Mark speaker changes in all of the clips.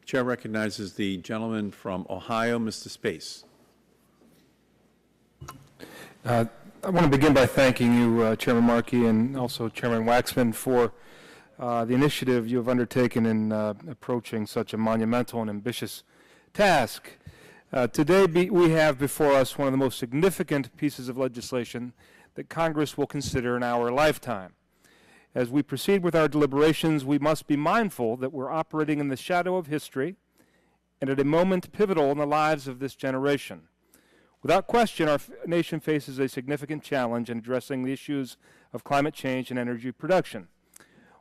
Speaker 1: Chair recognizes the gentleman from Ohio, Mr. Space.
Speaker 2: I want to begin by thanking you, Chairman Markey, and also Chairman Waxman, for the initiative you have undertaken in approaching such a monumental and ambitious task. Today we have before us one of the most significant pieces of legislation that Congress will consider in our lifetime. As we proceed with our deliberations, we must be mindful that we're operating in the shadow of history and at a moment pivotal in the lives of this generation. Without question, our nation faces a significant challenge in addressing the issues of climate change and energy production.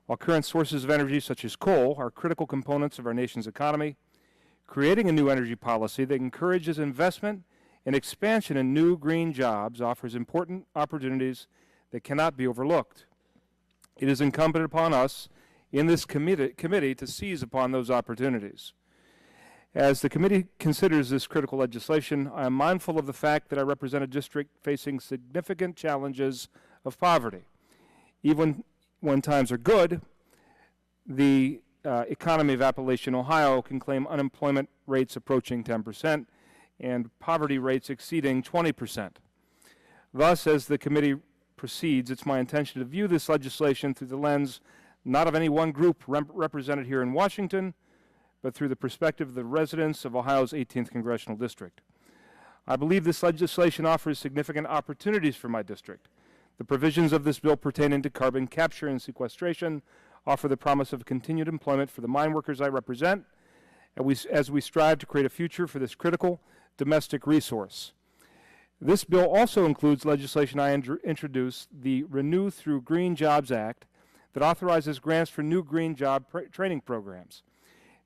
Speaker 2: While current sources of energy, such as coal, are critical components of our nation's economy, creating a new energy policy that encourages investment and expansion in new green jobs offers important opportunities that cannot be overlooked. It is incumbent upon us in this committee to seize upon those opportunities. As the committee considers this critical legislation, I am mindful of the fact that I represent a district facing significant challenges of poverty. Even when times are good, the economy of Appalachian Ohio can claim unemployment rates approaching 10% and poverty rates exceeding 20%. Thus, as the committee proceeds, it's my intention to view this legislation through the lens not of any one group represented here in Washington, but through the perspective of the residents of Ohio's 18th Congressional District. I believe this legislation offers significant opportunities for my district. The provisions of this bill pertaining to carbon capture and sequestration offer the promise of continued employment for the mine workers I represent, as we strive to create a future for this critical domestic resource. This bill also includes legislation I introduced, the Renew Through Green Jobs Act, that authorizes grants for new green job training programs.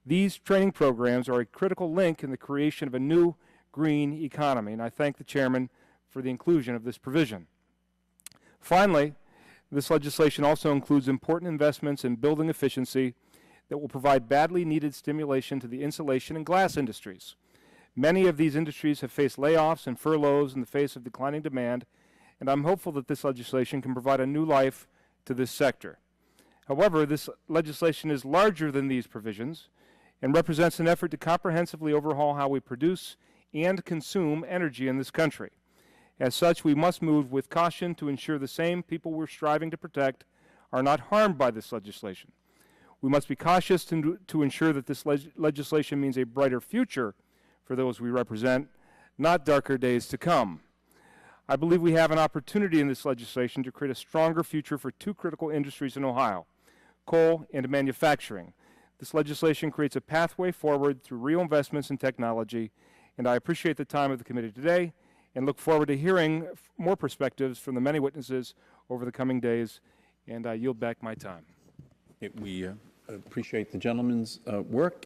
Speaker 2: These training programs are a critical link in the creation of a new green economy, and I thank the Chairman for the inclusion of this provision. Finally, this legislation also includes important investments in building efficiency that will provide badly needed stimulation to the insulation and glass industries. Many of these industries have faced layoffs and furloughs in the face of declining demand, and I'm hopeful that this legislation can provide a new life to this sector. However, this legislation is larger than these provisions and represents an effort to comprehensively overhaul how we produce and consume energy in this country. As such, we must move with caution to ensure the same people we're striving to protect are not harmed by this legislation. We must be cautious to ensure that this legislation means a brighter future for those we represent, not darker days to come. I believe we have an opportunity in this legislation to create a stronger future for two critical industries in Ohio, coal and manufacturing. This legislation creates a pathway forward through real investments in technology, and I appreciate the time of the committee today and look forward to hearing more perspectives from the many witnesses over the coming days, and I yield back my time.
Speaker 1: We appreciate the gentleman's work.